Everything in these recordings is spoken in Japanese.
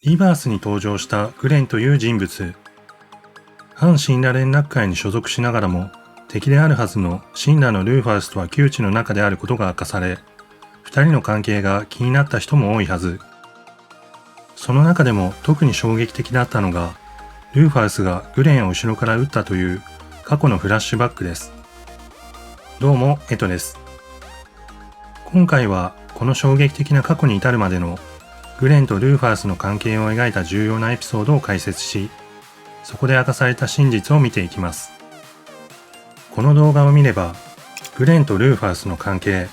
リバースに登場したグレンという人物。反シンラ連絡会に所属しながらも、敵であるはずのシンラのルーファースとは旧知の仲であることが明かされ、二人の関係が気になった人も多いはず。その中でも特に衝撃的だったのが、ルーファースがグレンを後ろから撃ったという過去のフラッシュバックです。どうも、エトです。今回はこの衝撃的な過去に至るまでのグレンとルーファースの関係を描いた重要なエピソードを解説し、そこで明かされた真実を見ていきます。この動画を見れば、グレンとルーファースの関係、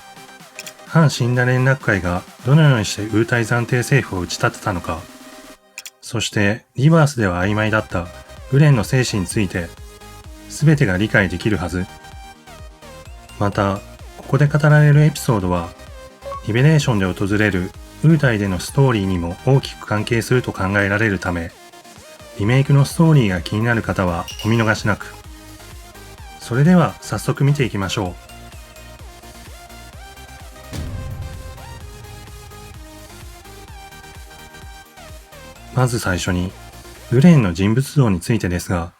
反シンラ連絡会がどのようにしてウータイ暫定政府を打ち立てたのか、そしてリバースでは曖昧だったグレンの生死について、すべてが理解できるはず。また、ここで語られるエピソードは、リベレーションで訪れるウータイでのストーリーにも大きく関係すると考えられるため、リメイクのストーリーが気になる方はお見逃しなく。それでは早速見ていきましょう。まず最初に、グレンの人物像についてですが、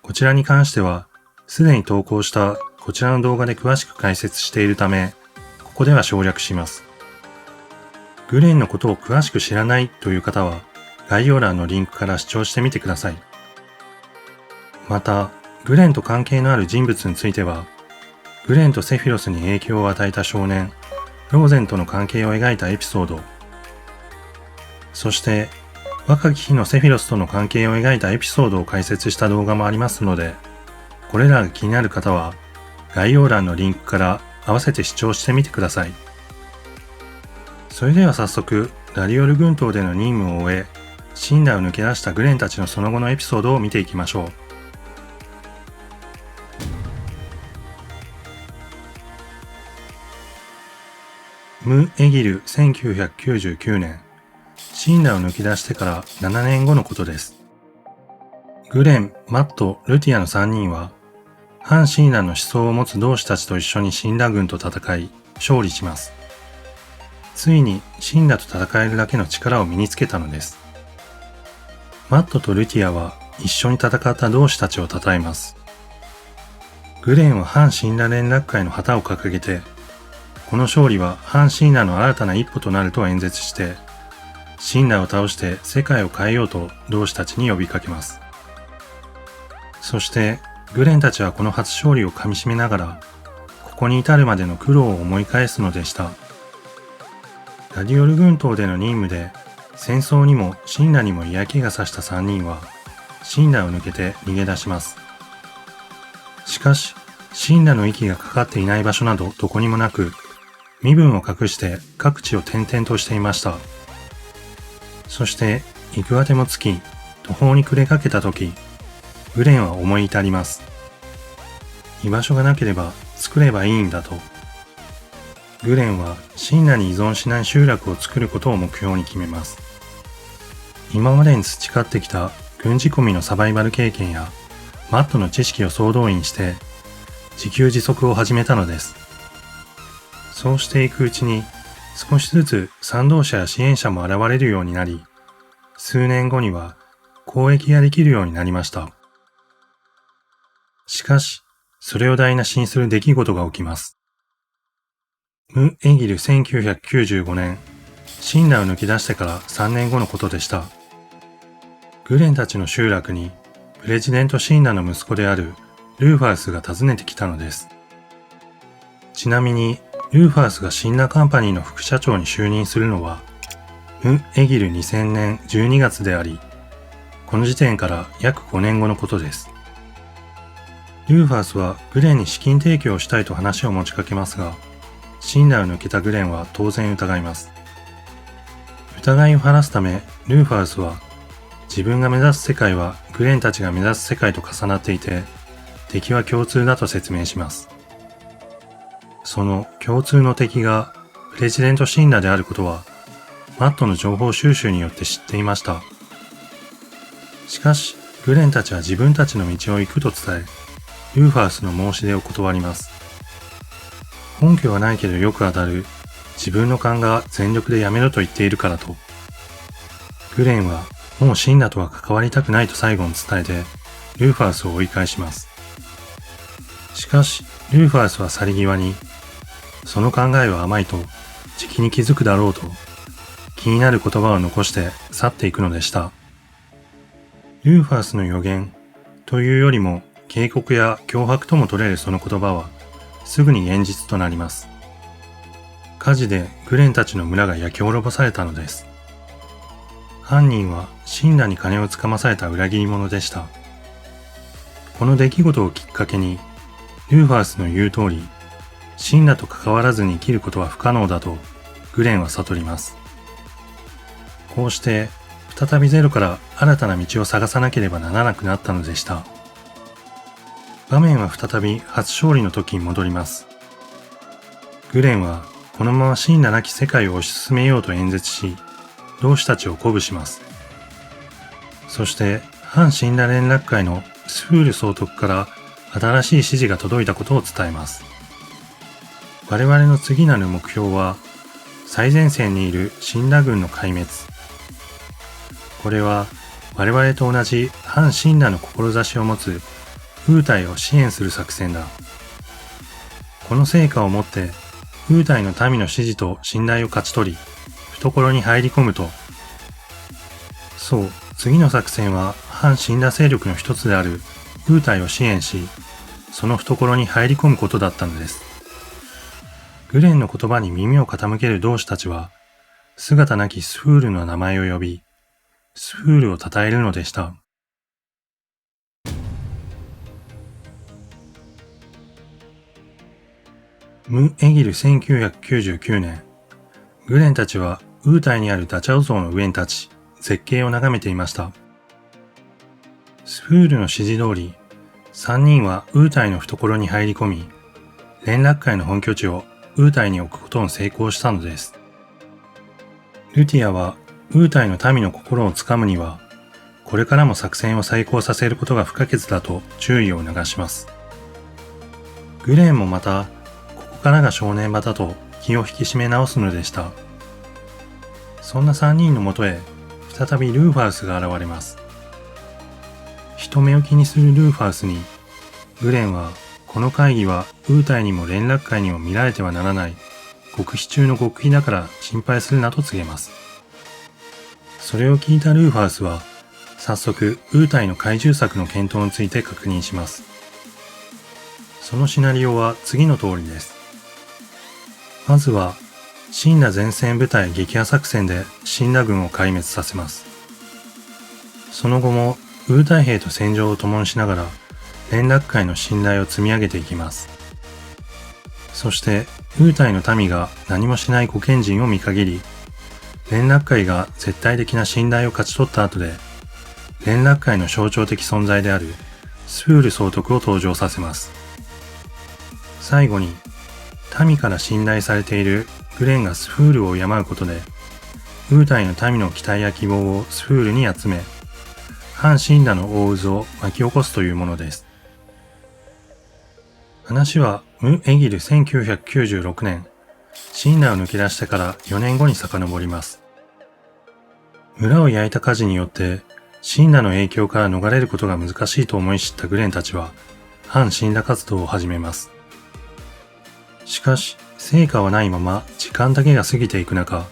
こちらに関しては、すでに投稿したこちらの動画で詳しく解説しているため、ここでは省略します。グレンのことを詳しく知らないという方は、概要欄のリンクから視聴してみてください。また、グレンと関係のある人物については、グレンとセフィロスに影響を与えた少年、ローゼンとの関係を描いたエピソード、そして、若き日のセフィロスとの関係を描いたエピソードを解説した動画もありますので、これらが気になる方は、概要欄のリンクから合わせて視聴してみてください。それでは早速、ラリオル群島での任務を終え、シンラを抜け出したグレンたちのその後のエピソードを見ていきましょう。ム・エギル1999年、シンラを抜き出してから7年後のことです。グレン、マット、ルティアの3人は、反シンラの思想を持つ同志たちと一緒にシンラ軍と戦い、勝利します。ついにシンラと戦えるだけの力を身につけたのです。マットとルティアは一緒に戦った同志たちを称えます。グレンは反シンラ連絡会の旗を掲げて、この勝利は反シンラの新たな一歩となると演説して、シンラを倒して世界を変えようと同志たちに呼びかけます。そしてグレンたちはこの初勝利をかみしめながら、ここに至るまでの苦労を思い返すのでした。ラディオル群島での任務で戦争にもシンラにも嫌気がさした3人はシンラを抜けて逃げ出します。しかしシンラの息がかかっていない場所などどこにもなく、身分を隠して各地を転々としていました。そして行くあてもつき途方に暮れかけた時、グレンは思い至ります。居場所がなければ作ればいいんだと。グレンはシンラに依存しない集落を作ることを目標に決めます。今までに培ってきた軍事込みのサバイバル経験やマットの知識を総動員して自給自足を始めたのです。そうしていくうちに少しずつ賛同者や支援者も現れるようになり、数年後には交易ができるようになりました。しかし、それを台無しにする出来事が起きます。ム・エギル1995年、シンラを抜き出してから3年後のことでした。グレンたちの集落に、プレジデントシンラの息子であるルーファースが訪ねてきたのです。ちなみに、ルーファースがシンラカンパニーの副社長に就任するのは、ム・エギル2000年12月であり、この時点から約5年後のことです。ルーファースはグレンに資金提供をしたいと話を持ちかけますが、シンラを抜けたグレンは当然疑います。疑いを晴らすため、ルーファースは自分が目指す世界はグレンたちが目指す世界と重なっていて、敵は共通だと説明します。その共通の敵がプレジデントシンラであることは、マットの情報収集によって知っていました。しかし、グレンたちは自分たちの道を行くと伝え、ルーファースの申し出を断ります。根拠はないけどよく当たる、自分の勘が全力でやめろと言っているからと。グレンはもうシンナとは関わりたくないと最後に伝えて、ルーファースを追い返します。しかし、ルーファースは去り際に、その考えは甘いと、じきに気づくだろうと、気になる言葉を残して去っていくのでした。ルーファースの予言というよりも、警告や脅迫とも取れるその言葉は、すぐに現実となります。火事でグレンたちの村が焼き滅ぼされたのです。犯人はシンナに金をつかまされた裏切り者でした。この出来事をきっかけに、ルーファースの言う通り、シンナと関わらずに生きることは不可能だとグレンは悟ります。こうして再びゼロから新たな道を探さなければならなくなったのでした。場面は再び初勝利の時に戻ります。グレンはこのままシンナなき世界を推し進めようと演説し、同志たちを鼓舞します。そして反シンナ連絡会のスフール総督から新しい指示が届いたことを伝えます。我々の次なる目標は最前線にいるシンナ軍の壊滅。これは我々と同じ反シンナの志を持つウータイを支援する作戦だ。この成果をもってウータイの民の支持と信頼を勝ち取り、懐に入り込むと、そう、次の作戦は反シンナ勢力の一つであるウータイを支援し、その懐に入り込むことだったのです。グレンの言葉に耳を傾ける同志たちは、姿なきスフールの名前を呼び、スフールを称えるのでした。ム・エギル1999年、グレンたちはウータイにあるダチャオ像の上に立ち、絶景を眺めていました。スフールの指示通り、3人はウータイの懐に入り込み、連絡会の本拠地をウータイに置くことに成功したのです。ルティアはウータイの民の心をつかむには、これからも作戦を再興させることが不可欠だと注意を促します。グレンもまた、ここからが正念場だと気を引き締め直すのでした。そんな3人のもとへ、再びルーファースが現れます。人目を気にするルーファースに、グレンはこの会議はウータイにも連絡会にも見られてはならない極秘中の極秘だから心配するなと告げます。それを聞いたルーファースは早速ウータイの怪獣策の検討について確認します。そのシナリオは次の通りです。まずはシンナ前線部隊撃破作戦でシンナ軍を壊滅させます。その後もウータイ兵と戦場を共にしながら連絡会の信頼を積み上げていきます。そしてウータイの民が何もしない御賢人を見限り、連絡会が絶対的な信頼を勝ち取った後で、連絡会の象徴的存在であるスフール総督を登場させます。最後に民から信頼されているグレンがスフールを敬うことで、ウータイの民の期待や希望をスフールに集め、反シンナの大渦を巻き起こすというものです。話はム・エギル1996年、シンナを抜け出してから4年後に遡ります。村を焼いた火事によってシンナの影響から逃れることが難しいと思い知ったグレンたちは反シンナ活動を始めます。しかし成果はないまま時間だけが過ぎていく中、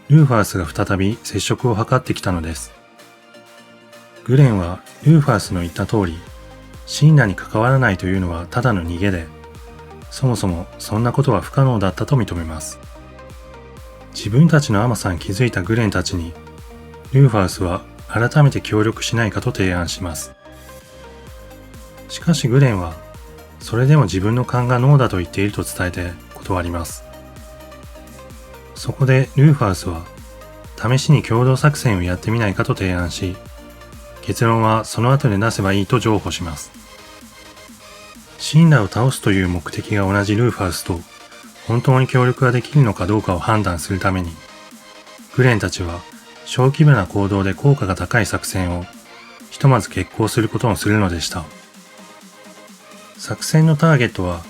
ルーファースが再び接触を図ってきたのです。グレンはルーファースの言った通り、シンナに関わらないというのはただの逃げで、そもそもそんなことは不可能だったと認めます。自分たちの甘さに気づいたグレンたちに、ルーファースは改めて協力しないかと提案します。しかしグレンは、それでも自分の勘がノーだと言っていると伝えて断ります。そこでルーファースは、試しに共同作戦をやってみないかと提案し、結論はその後で出せばいいと譲歩します。シンナを倒すという目的が同じルーファースと本当に協力ができるのかどうかを判断するために、グレンたちは小規模な行動で効果が高い作戦をひとまず決行することをするのでした。作戦のターゲットは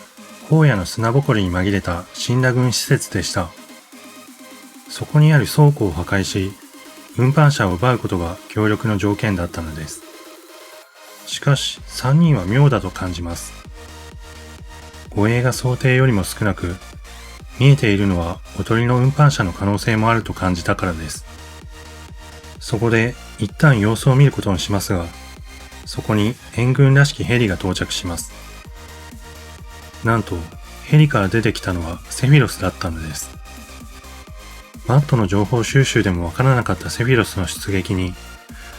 荒野の砂ぼこりに紛れたシンナ軍施設でした。そこにある倉庫を破壊し、運搬車を奪うことが協力の条件だったのです。しかし3人は妙だと感じます。護衛が想定よりも少なく、見えているのはおとりの運搬車の可能性もあると感じたからです。そこで一旦様子を見ることにしますが、そこに援軍らしきヘリが到着します。なんとヘリから出てきたのはセフィロスだったのです。マットの情報収集でもわからなかったセフィロスの出撃に、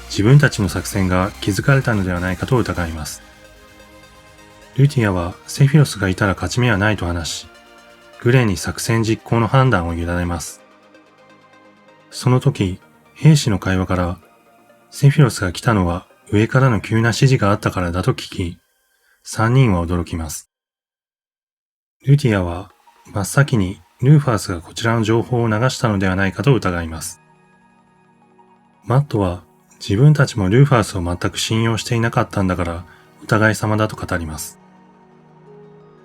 自分たちの作戦が気づかれたのではないかと疑います。ルティアはセフィロスがいたら勝ち目はないと話し、グレンに作戦実行の判断を委ねます。その時、兵士の会話から、セフィロスが来たのは上からの急な指示があったからだと聞き、3人は驚きます。ルティアは真っ先にルーファースがこちらの情報を流したのではないかと疑います。マットは自分たちもルーファースを全く信用していなかったんだからお互い様だと語ります。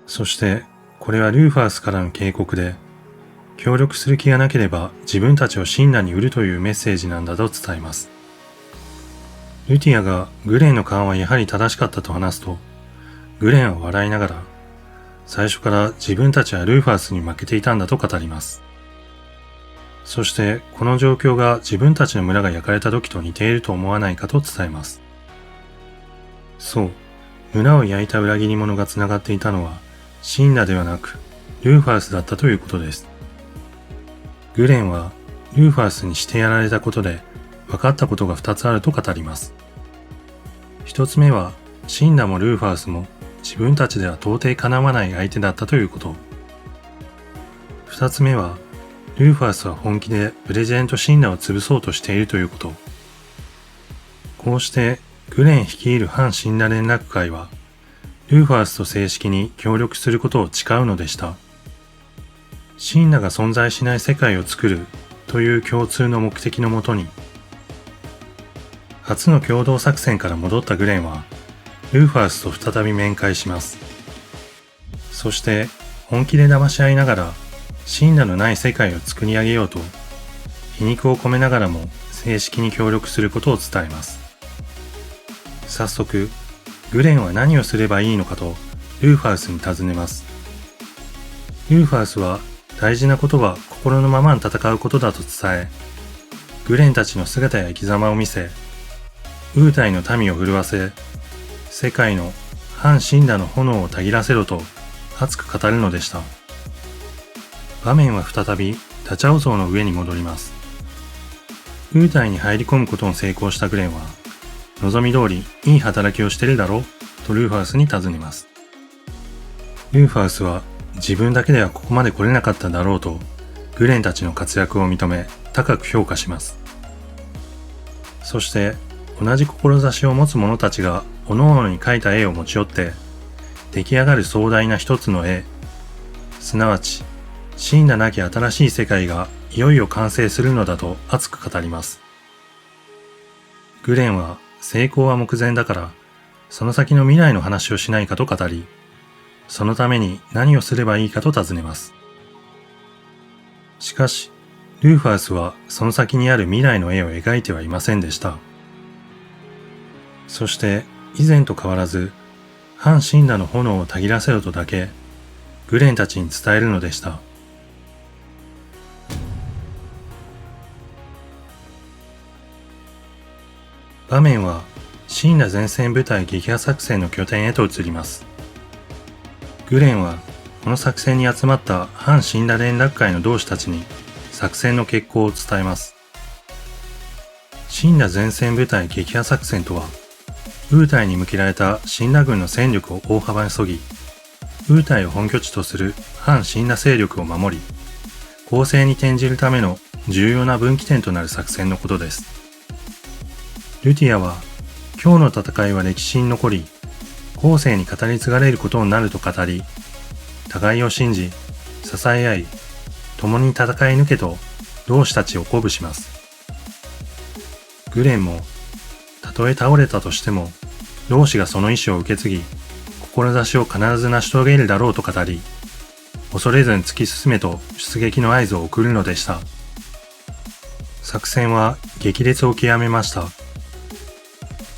そしてこれはルーファースからの警告で、協力する気がなければ自分たちをシンナに売るというメッセージなんだと伝えます。ルティアがグレンの勘はやはり正しかったと話すと、グレンは笑いながら、最初から自分たちはルーファースに負けていたんだと語ります。そしてこの状況が自分たちの村が焼かれた時と似ていると思わないかと伝えます。そう、村を焼いた裏切り者が繋がっていたのはシンナではなくルーファースだったということです。グレンはルーファースにしてやられたことで分かったことが2つあると語ります。1つ目はシンナもルーファースも自分たちでは到底かなわない相手だったということ。2つ目はルーファースは本気でプレジデントシンナを潰そうとしているということ。こうしてグレン率いる反シンナ連絡会はルーファースと正式に協力することを誓うのでした。シンナが存在しない世界を作るという共通の目的のもとに、初の共同作戦から戻ったグレンはルーファースと再び面会します。そして本気で騙し合いながらシンナのない世界を作り上げようと皮肉を込めながらも正式に協力することを伝えます。早速グレンは何をすればいいのかとルーファースに尋ねます。ルーファースは大事なことは心のままに戦うことだと伝え、グレンたちの姿や生き様を見せ、ウータイの民を震わせ、世界の反シンナの炎をたぎらせろと熱く語るのでした。場面は再びダチャオ像の上に戻ります。ウータイに入り込むことに成功したグレンは、望み通りいい働きをしてるだろうとルーファースに尋ねます。ルーファースは自分だけではここまで来れなかっただろうとグレンたちの活躍を認め高く評価します。そして同じ志を持つ者たちが各々に描いた絵を持ち寄って出来上がる壮大な一つの絵、すなわち死んだなき新しい世界がいよいよ完成するのだと熱く語ります。グレンは成功は目前だからその先の未来の話をしないかと語り、そのために何をすればいいかと尋ねます。しかしルーファースはその先にある未来の絵を描いてはいませんでした。そして以前と変わらず反シンナの炎をたぎらせろとだけグレンたちに伝えるのでした。場面はシンナ前線部隊撃破作戦の拠点へと移ります。グレンはこの作戦に集まった反シンナ連絡会の同志たちに作戦の決行を伝えます。シンナ前線部隊撃破作戦とは、ウータイに向けられたシンナ軍の戦力を大幅に削ぎ、ウータイを本拠地とする反シンナ勢力を守り、攻勢に転じるための重要な分岐点となる作戦のことです。ルティアは、今日の戦いは歴史に残り、後世に語り継がれることになると語り、互いを信じ、支え合い、共に戦い抜けと同志たちを鼓舞します。グレンも、たとえ倒れたとしても、同志がその意志を受け継ぎ、志を必ず成し遂げるだろうと語り、恐れずに突き進めと出撃の合図を送るのでした。作戦は激烈を極めました。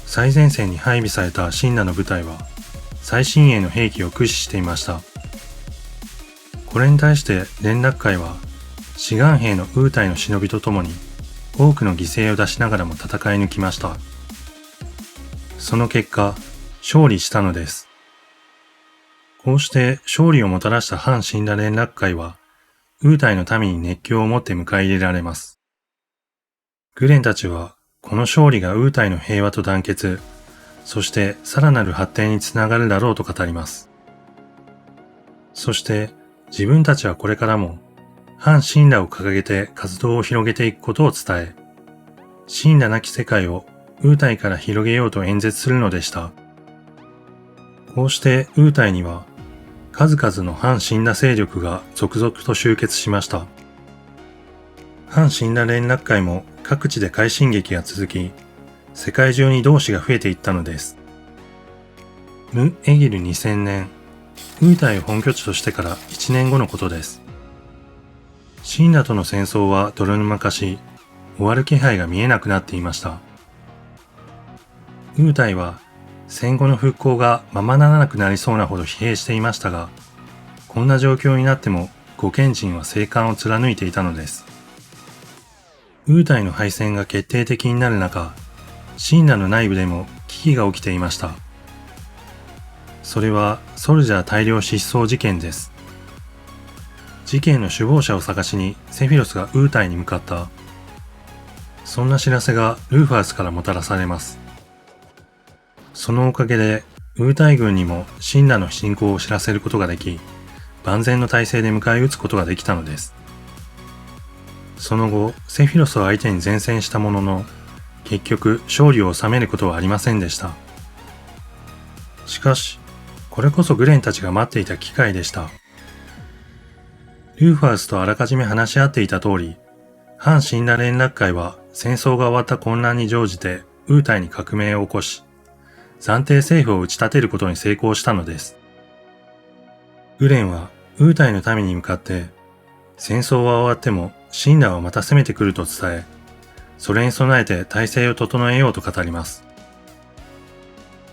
最前線に配備されたシンナの部隊は最新鋭の兵器を駆使していました。これに対して連絡会は志願兵のウータイの忍びとともに多くの犠牲を出しながらも戦い抜きました。その結果、勝利したのです。こうして勝利をもたらした反シンラ連絡会はウータイの民に熱狂を持って迎え入れられます。グレンたちはこの勝利がウータイの平和と団結、そしてさらなる発展につながるだろうと語ります。そして自分たちはこれからも反神羅を掲げて活動を広げていくことを伝え、神羅なき世界をウータイから広げようと演説するのでした。こうしてウータイには数々の反神羅勢力が続々と集結しました。反神羅連絡会も各地で快進撃が続き、世界中に同志が増えていったのです。ム・エギル2000年、ウータイを本拠地としてから1年後のことです。神羅との戦争は泥沼化し、終わる気配が見えなくなっていました。ウータイは戦後の復興がままならなくなりそうなほど疲弊していましたが、こんな状況になっても御賢人は生還を貫いていたのです。ウータイの敗戦が決定的になる中、神羅の内部でも危機が起きていました。それはソルジャー大量失踪事件です。事件の首謀者を探しにセフィロスがウータイに向かった。そんな知らせがルーファースからもたらされます。そのおかげでウータイ軍にも神羅の侵攻を知らせることができ、万全の態勢で迎え撃つことができたのです。その後、セフィロスを相手に善戦したものの、結局勝利を収めることはありませんでした。しかし、これこそグレンたちが待っていた機会でした。ルーファースとあらかじめ話し合っていた通り、反神羅連絡会は戦争が終わった混乱に乗じてウータイに革命を起こし、暫定政府を打ち立てることに成功したのです。グレンはウータイの民に向かって、戦争は終わっても神羅はまた攻めてくると伝え、それに備えて体制を整えようと語ります。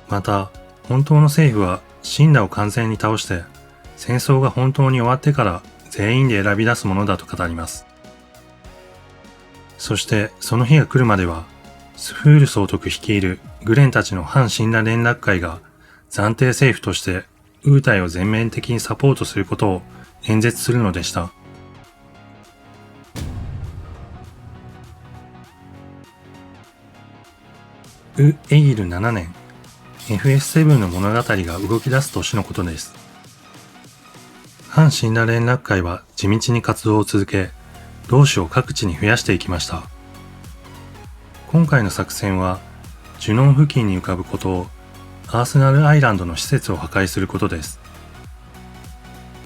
また、本当の政府は神羅を完全に倒して、戦争が本当に終わってから全員で選び出すものだと語ります。そしてその日が来るまでは、スフール総督率いるグレンたちの反神羅連絡会が暫定政府としてウータイを全面的にサポートすることを演説するのでした。ウ・エギル7年、FS7 の物語が動き出す年のことです。反神羅連絡会は地道に活動を続け、同志を各地に増やしていきました。今回の作戦は、ジュノン付近に浮かぶ孤島、アーセナルアイランドの施設を破壊することです。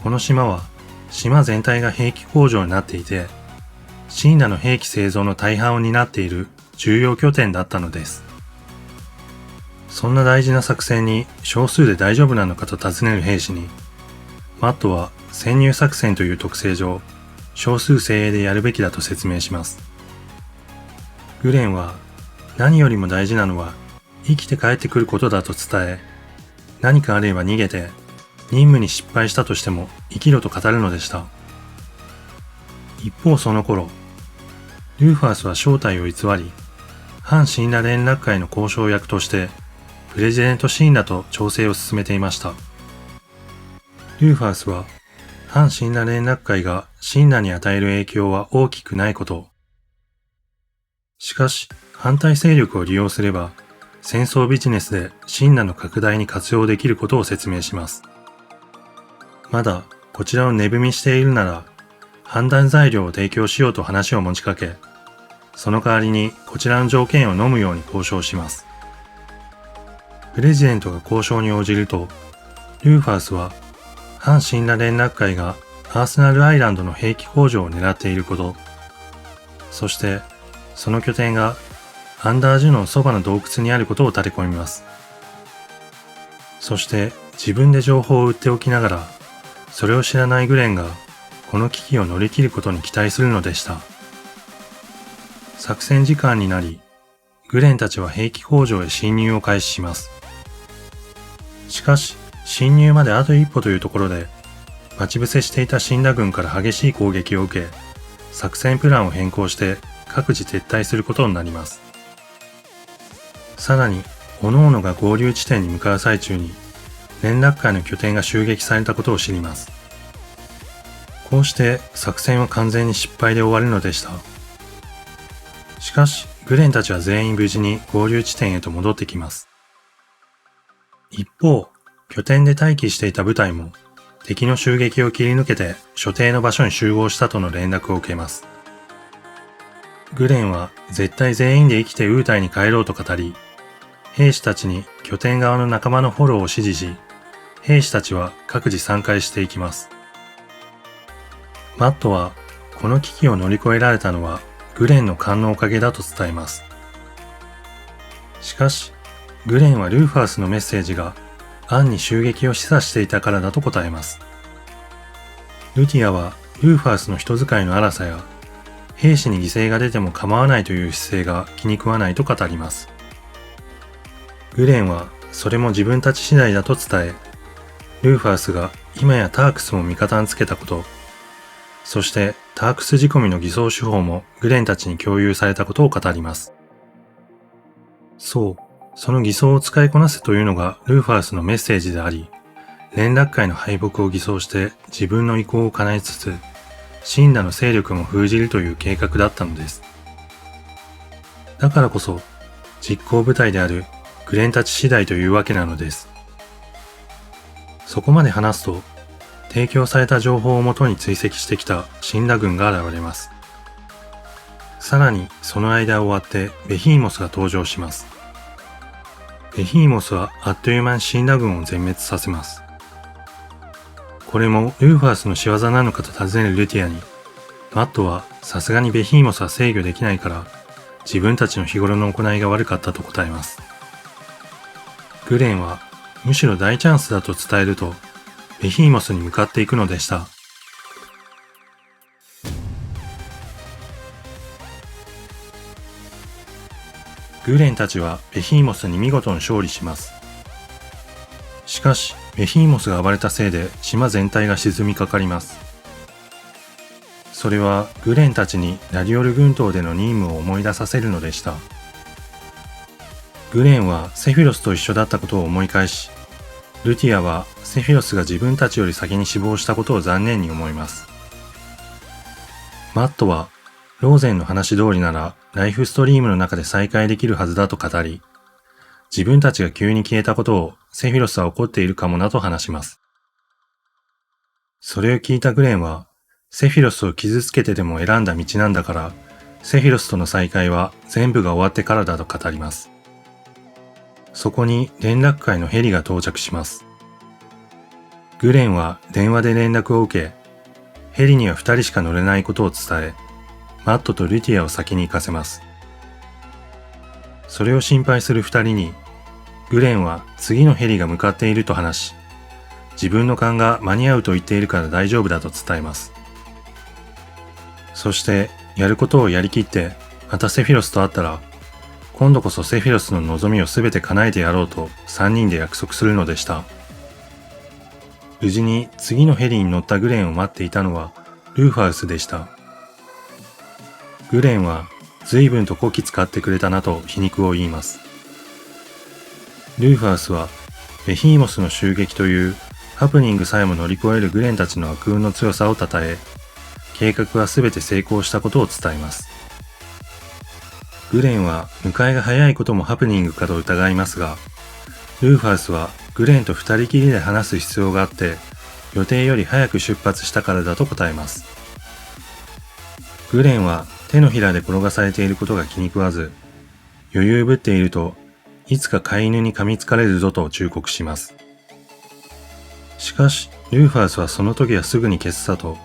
この島は、島全体が兵器工場になっていて、神羅の兵器製造の大半を担っている重要拠点だったのです。そんな大事な作戦に少数で大丈夫なのかと尋ねる兵士に、マットは潜入作戦という特性上、少数精鋭でやるべきだと説明します。グレンは何よりも大事なのは生きて帰ってくることだと伝え、何かあれば逃げて任務に失敗したとしても生きろと語るのでした。一方その頃、ルーファースは正体を偽り、反神羅連絡会の交渉役としてプレジデント神羅と調整を進めていました。ルーファースは反神羅連絡会が神羅に与える影響は大きくないことを。しかし、反対勢力を利用すれば、戦争ビジネスで神羅の拡大に活用できることを説明します。まだこちらを値踏みしているなら、判断材料を提供しようと話を持ちかけ、その代わりにこちらの条件を飲むように交渉します。プレジデントが交渉に応じると、ルーファースは反神羅連絡会がアーセナルアイランドの兵器工場を狙っていること、そしてその拠点がアンダージュのそばの洞窟にあることを垂れ込みます。そして自分で情報を売っておきながら、それを知らないグレンがこの危機を乗り切ることに期待するのでした。作戦時間になり、グレンたちは兵器工場へ侵入を開始します。しかし、侵入まであと一歩というところで、待ち伏せしていた死んだ軍から激しい攻撃を受け、作戦プランを変更して各自撤退することになります。さらに、各々が合流地点に向かう最中に、連絡会の拠点が襲撃されたことを知ります。こうして作戦は完全に失敗で終わるのでした。しかし、グレンたちは全員無事に合流地点へと戻ってきます。一方、拠点で待機していた部隊も、敵の襲撃を切り抜けて所定の場所に集合したとの連絡を受けます。グレンは絶対全員で生きてウータイに帰ろうと語り、兵士たちに拠点側の仲間のフォローを指示し、兵士たちは各自散開していきます。マットは、この危機を乗り越えられたのはグレンの勘のおかげだと伝えます。しかし、グレンはルーファースのメッセージがアンに襲撃を示唆していたからだと答えます。ルティアはルーファースの人使いの荒さや、兵士に犠牲が出ても構わないという姿勢が気に食わないと語ります。グレンはそれも自分たち次第だと伝え、ルーファースが今やタークスも味方につけたこと、そしてタークス仕込みの偽装手法もグレンたちに共有されたことを語ります。そう、その偽装を使いこなせというのがルーファースのメッセージであり、連絡会の敗北を偽装して自分の意向を叶えつつ、シンラの勢力も封じるという計画だったのです。だからこそ、実行部隊であるグレンたち次第というわけなのです。そこまで話すと、提供された情報をもとに追跡してきたシンラ軍が現れます。さらに、その間を割ってベヒーモスが登場します。ベヒーモスはあっという間にシンラ軍を全滅させます。これもルーファースの仕業なのかと尋ねるルティアに、マットはさすがにベヒーモスは制御できないから自分たちの日頃の行いが悪かったと答えます。グレンはむしろ大チャンスだと伝えるとベヒーモスに向かっていくのでした。グレンたちはベヒーモスに見事に勝利します。しかし、ベヒーモスが暴れたせいで島全体が沈みかかります。それはグレンたちにラリオル群島での任務を思い出させるのでした。グレンはセフィロスと一緒だったことを思い返し、ルティアはセフィロスが自分たちより先に死亡したことを残念に思います。マットはローゼンの話通りならライフストリームの中で再会できるはずだと語り、自分たちが急に消えたことをセフィロスは怒っているかもなと話します。それを聞いたグレンは、セフィロスを傷つけてでも選んだ道なんだから、セフィロスとの再会は全部が終わってからだと語ります。そこに連絡会のヘリが到着します。グレンは電話で連絡を受け、ヘリには2人しか乗れないことを伝え、マットとルティアを先に行かせます。それを心配する2人に、グレンは次のヘリが向かっていると話し、自分の勘が間に合うと言っているから大丈夫だと伝えます。そして、やることをやりきって、またセフィロスと会ったら、今度こそセフィロスの望みをすべて叶えてやろうと3人で約束するのでした。無事に次のヘリに乗ったグレンを待っていたのはルーファウスでした。グレンは随分とこき使ってくれたなと皮肉を言います。ルーファウスはベヒーモスの襲撃というハプニングさえも乗り越えるグレンたちの悪運の強さを称え、計画はすべて成功したことを伝えます。グレンは迎えが早いこともハプニングかと疑いますが、ルーファウスはグレンと二人きりで話す必要があって、予定より早く出発したからだと答えます。グレンは手のひらで転がされていることが気に食わず、余裕ぶっているといつか飼い犬に噛みつかれるぞと忠告します。しかし、ルーファウスはその時はすぐに消すさと、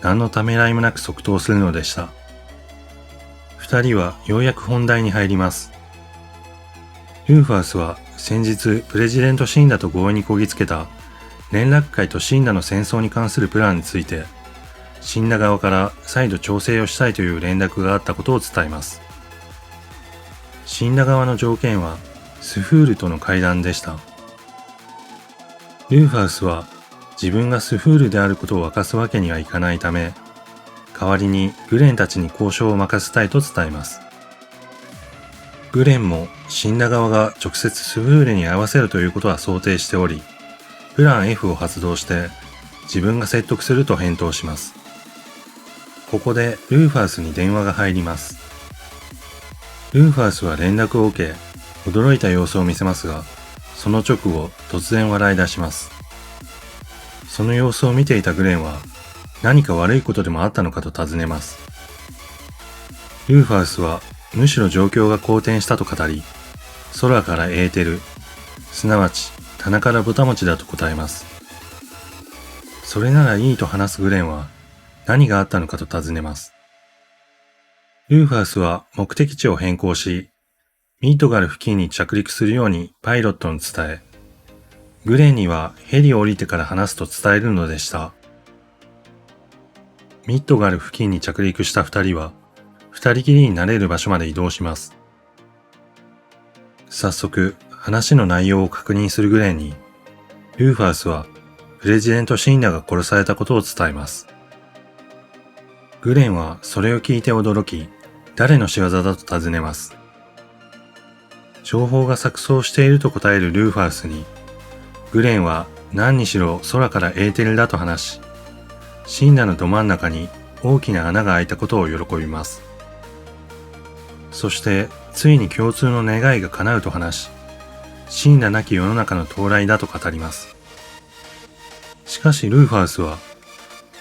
何のためらいもなく即答するのでした。二人はようやく本題に入ります。ルーファウスは先日プレジデントシンラと合意にこぎつけた連絡会とシンラの戦争に関するプランについて、シンラ側から再度調整をしたいという連絡があったことを伝えます。死んだ側の条件はスフールとの会談でした。ルーファウスは自分がスフールであることを明かすわけにはいかないため、代わりにグレンたちに交渉を任せたいと伝えます。グレンも死んだ側が直接スフールに合わせるということは想定しており、プラン F を発動して自分が説得すると返答します。ここでルーファウスに電話が入ります。ルーファウスは連絡を受け、驚いた様子を見せますが、その直後突然笑い出します。その様子を見ていたグレンは、何か悪いことでもあったのかと尋ねます。ルーファウスはむしろ状況が好転したと語り、空からエーテル、すなわち棚からぼたもちだと答えます。それならいいと話すグレンは、何があったのかと尋ねます。ルーファウスは目的地を変更し、ミッドガル付近に着陸するようにパイロットに伝え、グレンにはヘリを降りてから話すと伝えるのでした。ミッドガル付近に着陸した二人は、二人きりになれる場所まで移動します。早速、話の内容を確認するグレンに、ルーファウスはプレジデントシンナが殺されたことを伝えます。グレンはそれを聞いて驚き、誰の仕業だと尋ねます。情報が錯綜していると答えるルーファウスに、グレンは何にしろ空からエーテルだと話し、シンナのど真ん中に大きな穴が開いたことを喜びます。そしてついに共通の願いが叶うと話し、シンナなき世の中の到来だと語ります。しかしルーファウスは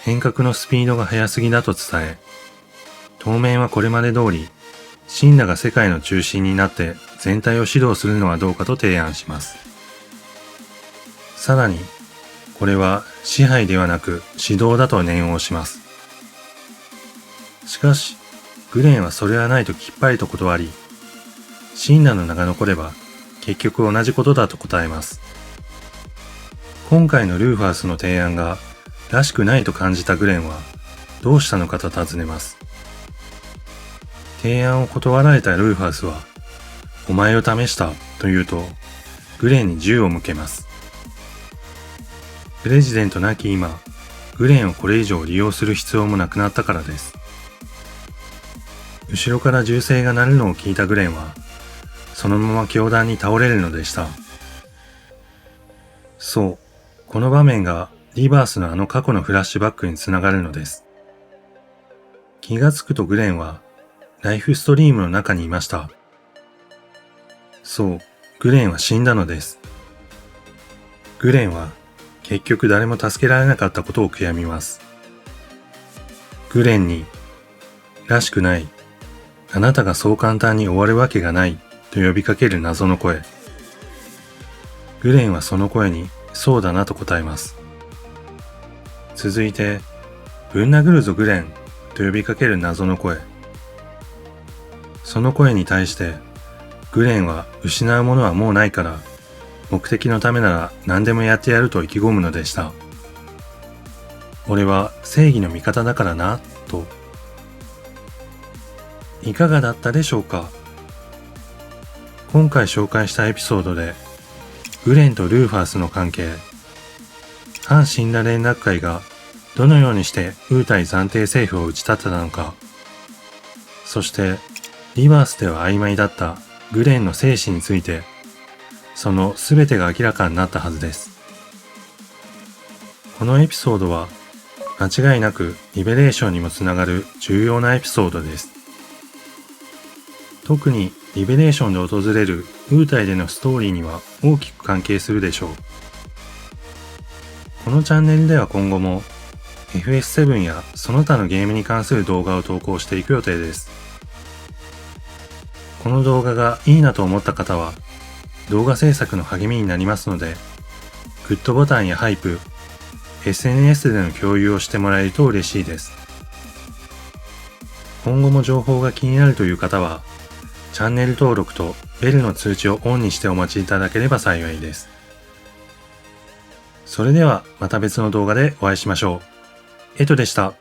変革のスピードが速すぎだと伝え、当面はこれまで通り、シンナが世界の中心になって全体を指導するのはどうかと提案します。さらに、これは支配ではなく指導だと念を押します。しかし、グレンはそれはないときっぱりと断り、シンナの名が残れば結局同じことだと答えます。今回のルーファウスの提案がらしくないと感じたグレンはどうしたのかと尋ねます。提案を断られたルーファウスは、お前を試したと言うと、グレンに銃を向けます。プレジデントなき今、グレンをこれ以上利用する必要もなくなったからです。後ろから銃声が鳴るのを聞いたグレンは、そのまま凶弾に倒れるのでした。そう、この場面がリバースのあの過去のフラッシュバックにつながるのです。気がつくとグレンは、ライフストリームの中にいました。そう、グレンは死んだのです。グレンは結局誰も助けられなかったことを悔やみます。グレンに、らしくない、あなたがそう簡単に終わるわけがないと呼びかける謎の声。グレンはその声に、そうだなと答えます。続いて、ぶん殴るぞグレンと呼びかける謎の声。その声に対して、グレンは失うものはもうないから、目的のためなら何でもやってやると意気込むのでした。俺は正義の味方だからな、と。いかがだったでしょうか？今回紹介したエピソードで、グレンとルーファウスの関係、反死んだ連絡会がどのようにしてウータイ暫定政府を打ち立てたのか、そしてリバースでは曖昧だったグレンの生死について、その全てが明らかになったはずです。このエピソードは間違いなくリベレーションにもつながる重要なエピソードです。特にリベレーションで訪れるウータイでのストーリーには大きく関係するでしょう。このチャンネルでは今後も FS7 やその他のゲームに関する動画を投稿していく予定です。この動画がいいなと思った方は動画制作の励みになりますので、グッドボタンやハイプ、SNS での共有をしてもらえると嬉しいです。今後も情報が気になるという方は、チャンネル登録とベルの通知をオンにしてお待ちいただければ幸いです。それではまた別の動画でお会いしましょう。エトでした。